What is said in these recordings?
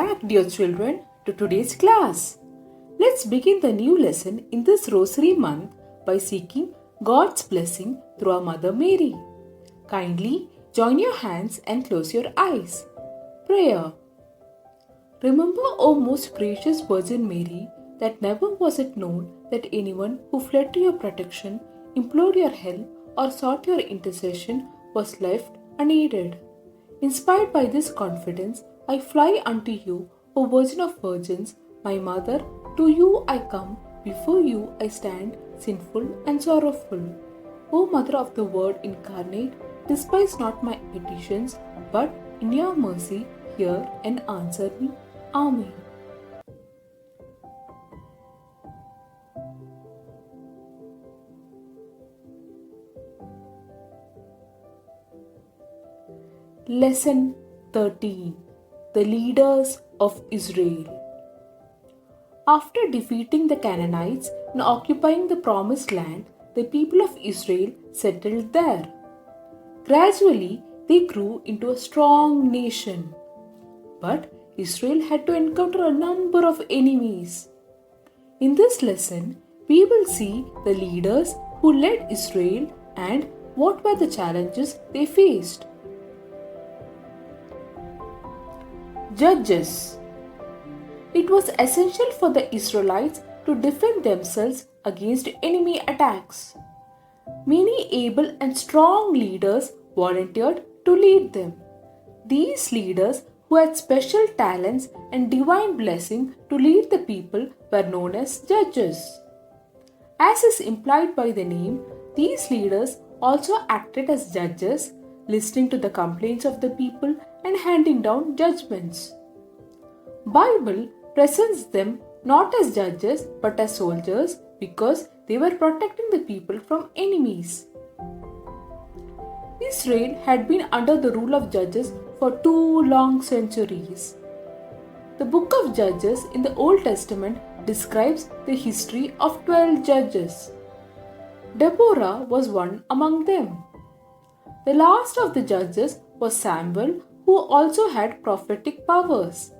back, dear children, to today's class. Let's begin the new lesson in this Rosary month by seeking God's blessing through our Mother Mary. Kindly join your hands and close your eyes. Prayer. Remember, O most gracious Virgin Mary, that never was it known that anyone who fled to your protection, implored your help, or sought your intercession was left unaided. Inspired by this confidence, I fly unto you, O Virgin of Virgins, my Mother. To you I come, before you I stand, sinful and sorrowful. O Mother of the Word incarnate, despise not my petitions, but in your mercy hear and answer me. Amen. Lesson 13. The Leaders of Israel. After defeating the Canaanites and occupying the Promised Land, the people of Israel settled there. Gradually, they grew into a strong nation. But Israel had to encounter a number of enemies. In this lesson, we will see the leaders who led Israel and what were the challenges they faced. Judges. It was essential for the Israelites to defend themselves against enemy attacks. Many able and strong leaders volunteered to lead them. These leaders, who had special talents and divine blessing to lead the people, were known as judges. As is implied by the name, these leaders also acted as judges, listening to the complaints of the people and handing down judgments. Bible presents them not as judges but as soldiers because they were protecting the people from enemies. Israel had been under the rule of judges for 2 long centuries. The book of Judges in the Old Testament describes the history of 12 judges. Deborah was one among them. The last of the judges was Samuel, who also had prophetic powers.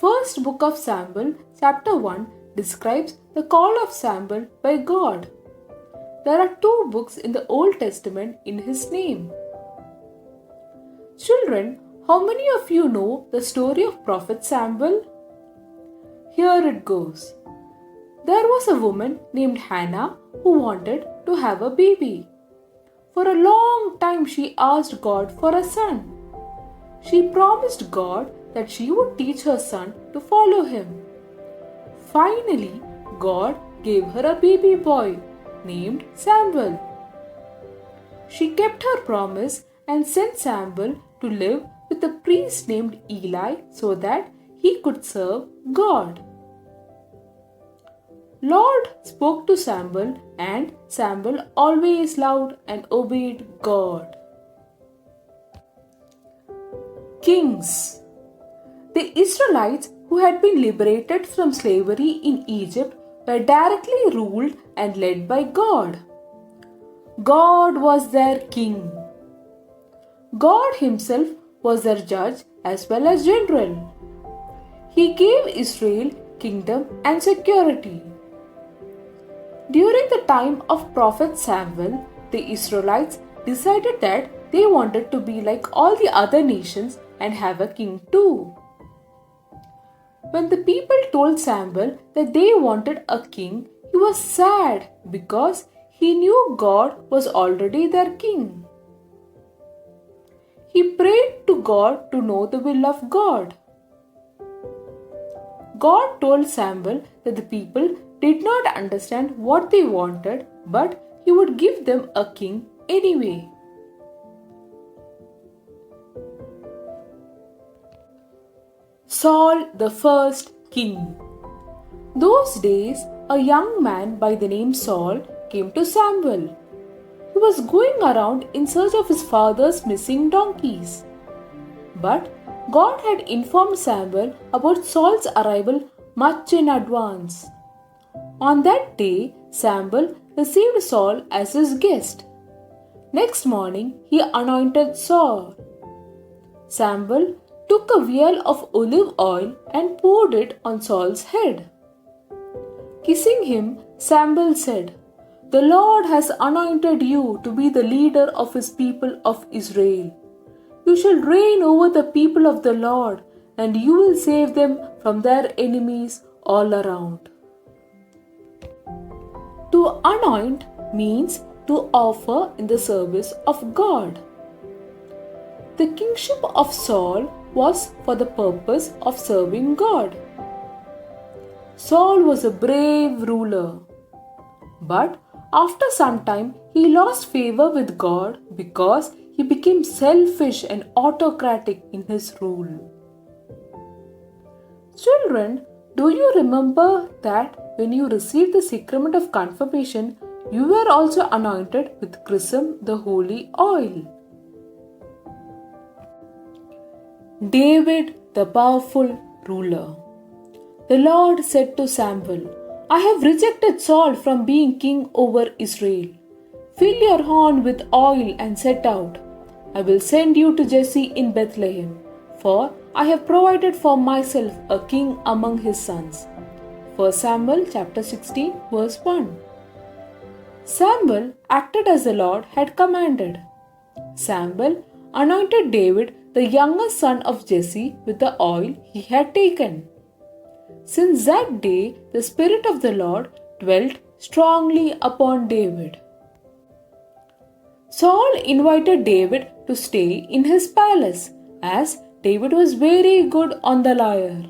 First book of Samuel, chapter 1, describes the call of Samuel by God. There are 2 books in the Old Testament in his name. Children, how many of you know the story of Prophet Samuel? Here it goes. There was a woman named Hannah who wanted to have a baby. For a long time she asked God for a son. She promised God that she would teach her son to follow him. Finally, God gave her a baby boy named Samuel. She kept her promise and sent Samuel to live with a priest named Eli so that he could serve God. Lord spoke to Samuel, and Samuel always loved and obeyed God. Kings. The Israelites who had been liberated from slavery in Egypt were directly ruled and led by God. God was their king. God himself was their judge as well as general. He gave Israel kingdom and security. During the time of Prophet Samuel, the Israelites decided that they wanted to be like all the other nations and have a king too. When the people told Samuel that they wanted a king, he was sad because he knew God was already their king. He prayed to God to know the will of God. God told Samuel that the people did not understand what they wanted, but he would give them a king anyway. Saul the first king. Those days, a young man by the name Saul came to Samuel. He was going around in search of his father's missing donkeys. But God had informed Samuel about Saul's arrival much in advance. On that day, Samuel received Saul as his guest. Next morning, he anointed Saul. Samuel took a vial of olive oil and poured it on Saul's head. Kissing him, Samuel said, "The Lord has anointed you to be the leader of his people of Israel. You shall reign over the people of the Lord, and you will save them from their enemies all around." To anoint means to offer in the service of God. The kingship of Saul was for the purpose of serving God. Saul was a brave ruler, but after some time he lost favor with God because he became selfish and autocratic in his rule. Children, do you remember that when you received the sacrament of confirmation, you were also anointed with chrism, the holy oil? David, the powerful ruler. The Lord said to Samuel, "I have rejected Saul from being king over Israel. Fill your horn with oil and set out. I will send you to Jesse in Bethlehem, for I have provided for myself a king among his sons." 1 Samuel chapter 16 verse 1. Samuel acted as the Lord had commanded. Samuel anointed David, the youngest son of Jesse, with the oil he had taken. Since that day, the Spirit of the Lord dwelt strongly upon David. Saul invited David to stay in his palace, as David was very good on the lyre.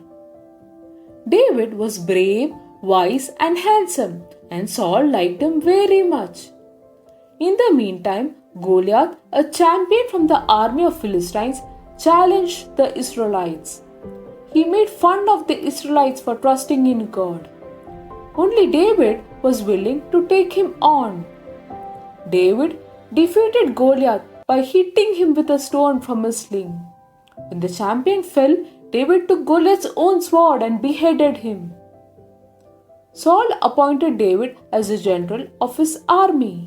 David was brave, wise, and handsome, and Saul liked him very much. In the meantime, Goliath, a champion from the army of Philistines, challenged the Israelites. He made fun of the Israelites for trusting in God. Only David was willing to take him on. David defeated Goliath by hitting him with a stone from his sling. When the champion fell, David took Goliath's own sword and beheaded him. Saul appointed David as the general of his army.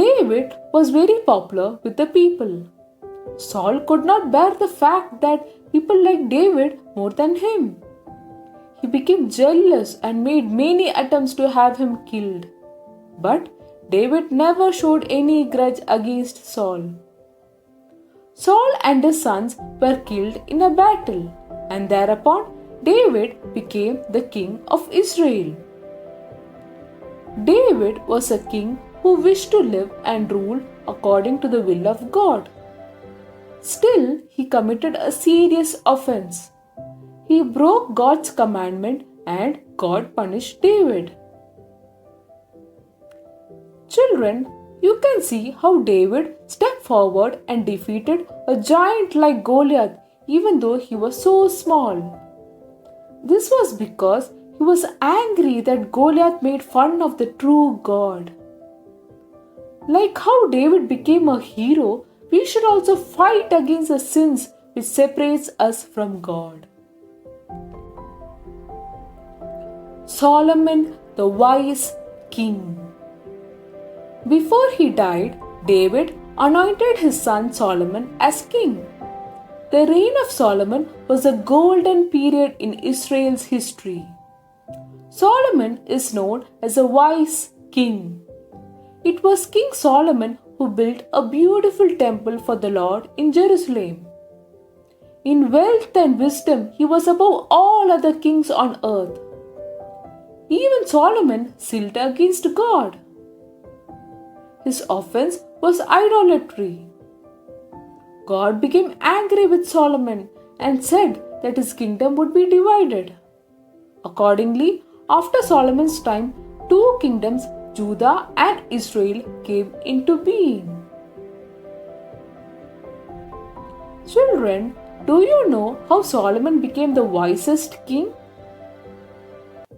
David was very popular with the people. Saul could not bear the fact that people liked David more than him. He became jealous and made many attempts to have him killed. But David never showed any grudge against Saul. Saul and his sons were killed in a battle, and thereupon David became the king of Israel. David was a king who wished to live and rule according to the will of God. Still, he committed a serious offense. He broke God's commandment and God punished David. Children, you can see how David stepped forward and defeated a giant like Goliath even though he was so small. This was because he was angry that Goliath made fun of the true God. Like how David became a hero, we should also fight against the sins which separates us from God. Solomon, the wise king. Before he died, David anointed his son Solomon as king. The reign of Solomon was a golden period in Israel's history. Solomon is known as a wise king. It was King Solomon who built a beautiful temple for the Lord in Jerusalem. In wealth and wisdom, he was above all other kings on earth. Even Solomon sinned against God. His offense was idolatry. God became angry with Solomon and said that his kingdom would be divided. Accordingly, after Solomon's time, two kingdoms, Judah and Israel, came into being. Children, do you know how Solomon became the wisest king?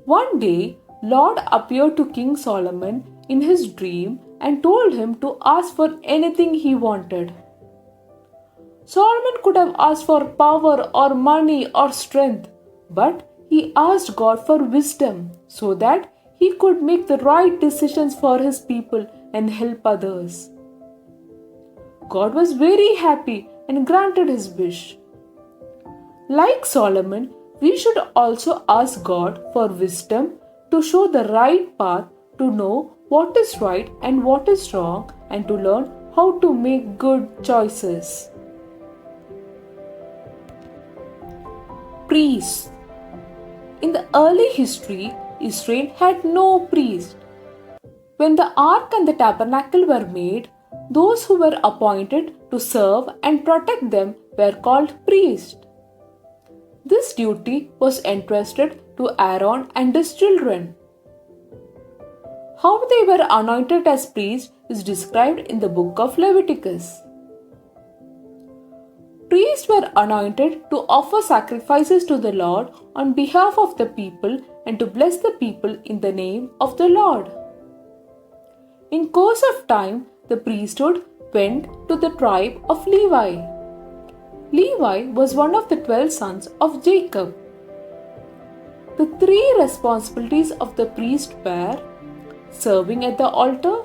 One day, Lord appeared to King Solomon in his dream and told him to ask for anything he wanted. Solomon could have asked for power or money or strength, but he asked God for wisdom so that he could make the right decisions for his people and help others. God was very happy and granted his wish. Like Solomon, we should also ask God for wisdom to show the right path, to know what is right and what is wrong, and to learn how to make good choices. Priests. In the early history, Israel had no priest. When the ark and the tabernacle were made, those who were appointed to serve and protect them were called priests. This duty was entrusted to Aaron and his children. How they were anointed as priests is described in the book of Leviticus. Priests were anointed to offer sacrifices to the Lord on behalf of the people and to bless the people in the name of the Lord. In course of time, the priesthood went to the tribe of Levi. Levi was one of the 12 sons of Jacob. The three responsibilities of the priest were serving at the altar,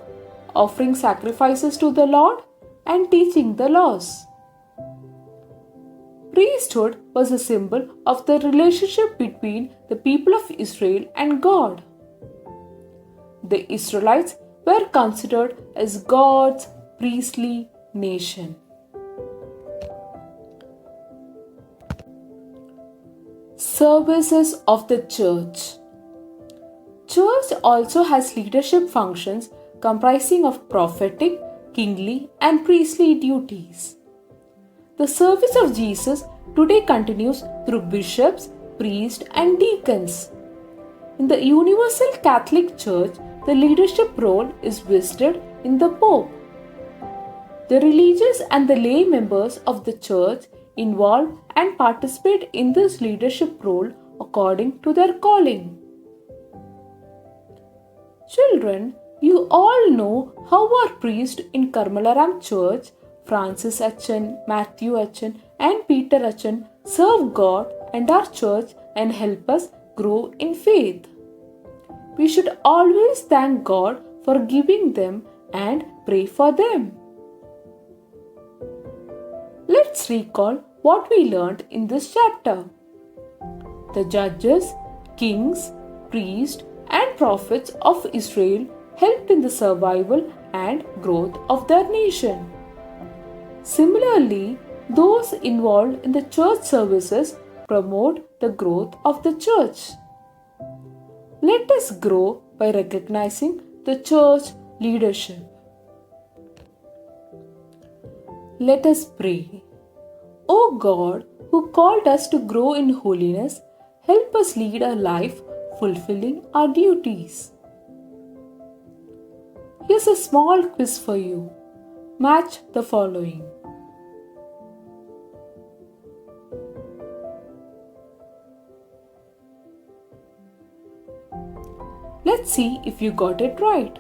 offering sacrifices to the Lord, and teaching the laws. Priesthood was a symbol of the relationship between the people of Israel and God. The Israelites were considered as God's priestly nation. Services of the Church. Church also has leadership functions comprising of prophetic, kingly, and priestly duties. The service of Jesus today continues through bishops, priests, and deacons. In the Universal Catholic Church, the leadership role is vested in the Pope. The religious and the lay members of the Church involve and participate in this leadership role according to their calling. Children, you all know how our priests in Carmelaram Church, Francis Achan, Matthew Achan, and Peter Achan, serve God and our church and help us grow in faith. We should always thank God for giving them and pray for them. Let's recall what we learned in this chapter. The judges, kings, priests, and prophets of Israel helped in the survival and growth of their nation. Similarly, those involved in the church services promote the growth of the church. Let us grow by recognizing the church leadership. Let us pray. O God, who called us to grow in holiness, help us lead a life fulfilling our duties. Here's a small quiz for you. Match the following. Let's see if you got it right.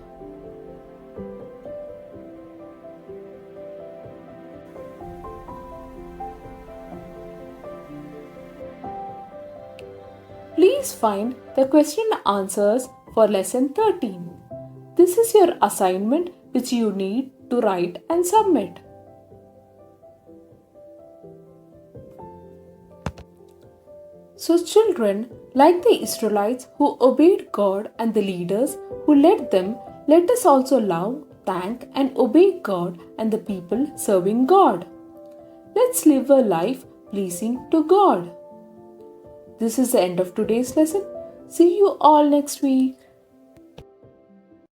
Please find the question answers for lesson 13. This is your assignment which you need to write and submit. So children, like the Israelites who obeyed God and the leaders who led them, let us also love, thank and obey God and the people serving God. Let's live a life pleasing to God. This is the end of today's lesson. See you all next week.